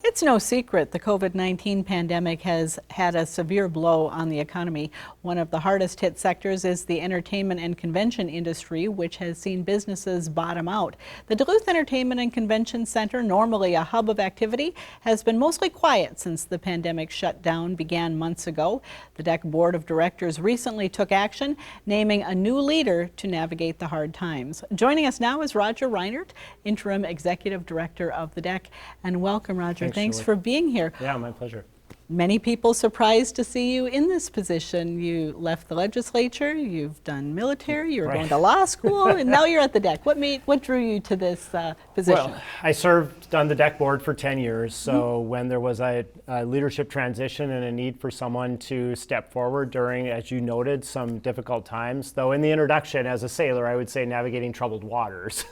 It's no secret the COVID-19 pandemic has had a severe blow on the economy. One of the hardest hit sectors is the entertainment and convention industry, which has seen businesses bottom out. The Duluth Entertainment and Convention Center, normally a hub of activity, has been mostly quiet since the pandemic shutdown began months ago. The DECC Board of Directors recently took action, naming a new leader to navigate the hard times. Joining us now is Roger Reinert, Interim Executive Director of the DECC. And welcome, Roger. Thanks for being here. Yeah, my pleasure. Many people surprised to see you in this position. You left the legislature, you've done military, you were going to law school, and now you're at the DECC. What drew you to this position? Well, I served on the DECC board for 10 years, so when there was a leadership transition and a need for someone to step forward during, as you noted, some difficult times, though in the introduction as a sailor, I would say navigating troubled waters.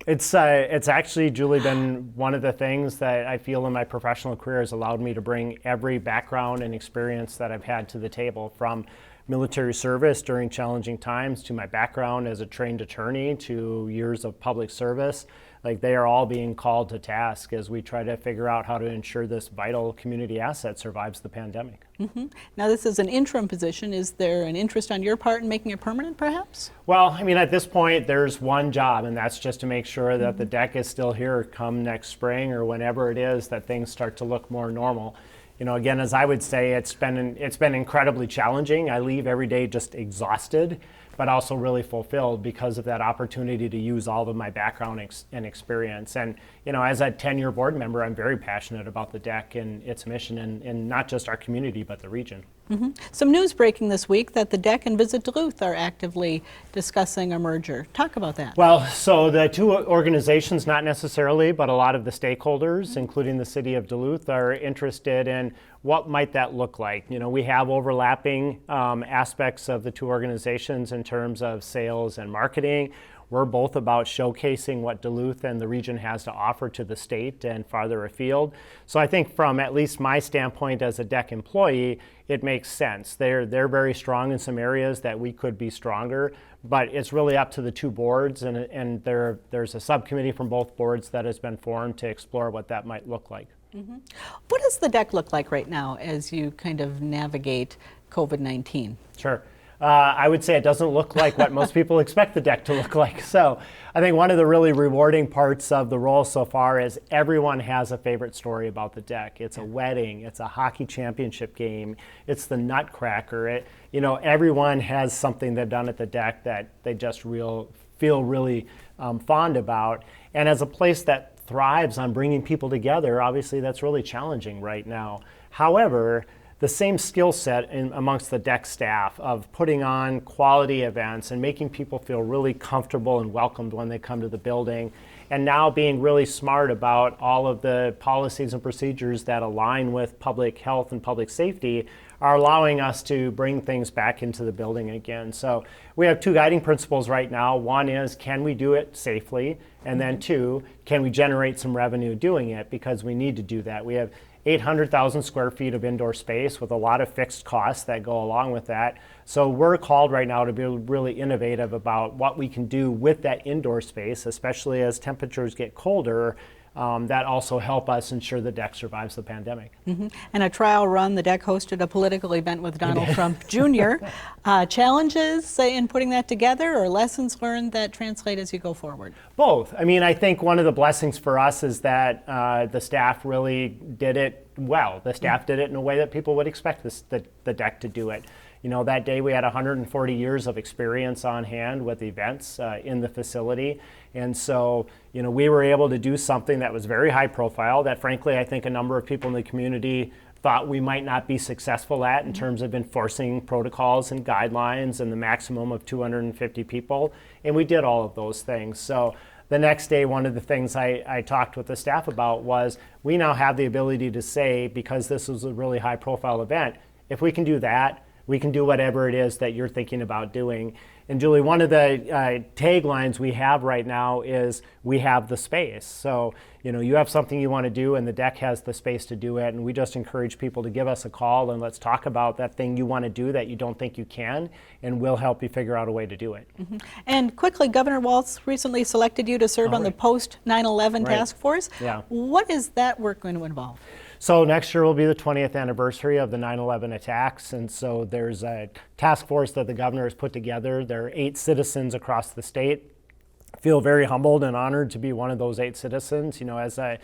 It's actually, Julie, been one of the things that I feel in my professional career has allowed me to bring every background and experience that I've had to the table, from military service during challenging times to my background as a trained attorney to years of public service. Like, they are all being called to task as we try to figure out how to ensure this vital community asset survives the pandemic. Now, this is an interim position. Is there an interest on your part in making it permanent, perhaps? Well, I mean, at this point, there's one job, and that's just to make sure that the DECC is still here come next spring or whenever it is that things start to look more normal. You know, again, as I would say, it's been incredibly challenging. I leave every day just exhausted, but also really fulfilled because of that opportunity to use all of my background and experience. And, you know, as a 10-year board member, I'm very passionate about the DECC and its mission, and not just our community, but the region. Some news breaking this week that the DECC and Visit Duluth are actively discussing a merger. Talk about that. Well, so the two organizations, not necessarily, but a lot of the stakeholders, including the city of Duluth, are interested in what might that look like. You know, we have overlapping aspects of the two organizations in terms of sales and marketing. We're both about showcasing what Duluth and the region has to offer to the state and farther afield. So I think from at least my standpoint as a DECC employee, it makes sense. They're very strong in some areas that we could be stronger, but it's really up to the two boards, and there's a subcommittee from both boards that has been formed to explore what that might look like. What does the DECC look like right now as you kind of navigate COVID-19? Sure. I would say it doesn't look like what most people expect the DECC to look like. So I think one of the really rewarding parts of the role so far is everyone has a favorite story about the DECC. It's a wedding, it's a hockey championship game, it's the Nutcracker. You know, everyone has something they've done at the DECC that they just feel really fond about. And as a place that thrives on bringing people together, obviously that's really challenging right now. However, the same skill set amongst the DECC staff of putting on quality events and making people feel really comfortable and welcomed when they come to the building, and now being really smart about all of the policies and procedures that align with public health and public safety, are allowing us to bring things back into the building again. So we have two guiding principles right now. One is, can we do it safely? And then two, can we generate some revenue doing it? Because we need to do that. We have 800,000 square feet of indoor space with a lot of fixed costs that go along with that. So we're called right now to be really innovative about what we can do with that indoor space, especially as temperatures get colder, that also help us ensure the DECC survives the pandemic. And a trial run, the DECC hosted a political event with Donald Trump Jr. Challenges in putting that together, or lessons learned that translate as you go forward? Both. I mean, I think one of the blessings for us is that the staff really did it well. The staff did it in a way that people would expect the DECC to do it. You know, that day we had 140 years of experience on hand with events in the facility. And so, you know, we were able to do something that was very high profile that, frankly, I think a number of people in the community thought we might not be successful at in terms of enforcing protocols and guidelines and the maximum of 250 people. And we did all of those things. So the next day, one of the things I talked with the staff about was, we now have the ability to say, because this was a really high profile event, if we can do that, we can do whatever it is that you're thinking about doing. And Julie, one of the taglines we have right now is we have the space. So, you have something you want to do and the DECC has the space to do it. And we just encourage people to give us a call and let's talk about that thing you want to do that you don't think you can, and we'll help you figure out a way to do it. Mm-hmm. And quickly, Governor Walz recently selected you to serve on the post 9/11 task force. Yeah. What is that work going to involve? So next year will be the 20th anniversary of the 9/11 attacks, and so there's a task force that the governor has put together. There are 8 citizens across the state. Feel very humbled and honored to be one of those 8 citizens. As a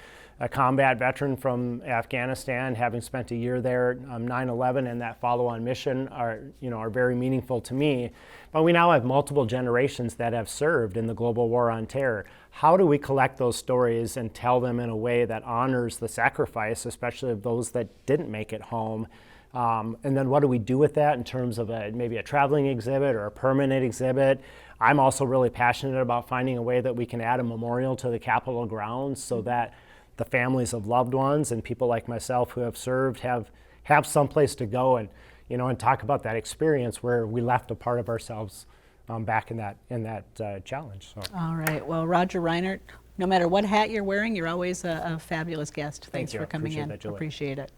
combat veteran from Afghanistan, having spent a year there, 9/11 and that follow-on mission are very meaningful to me. But we now have multiple generations that have served in the global war on terror. How do we collect those stories and tell them in a way that honors the sacrifice, especially of those that didn't make it home? And then what do we do with that in terms of maybe a traveling exhibit or a permanent exhibit? I'm also really passionate about finding a way that we can add a memorial to the Capitol grounds so that the families of loved ones and people like myself who have served have some place to go and talk about that experience where we left a part of ourselves back in that challenge. So. All right. Well, Roger Reinert, no matter what hat you're wearing, you're always a fabulous guest. Thanks for coming in. That, Julie. Appreciate it.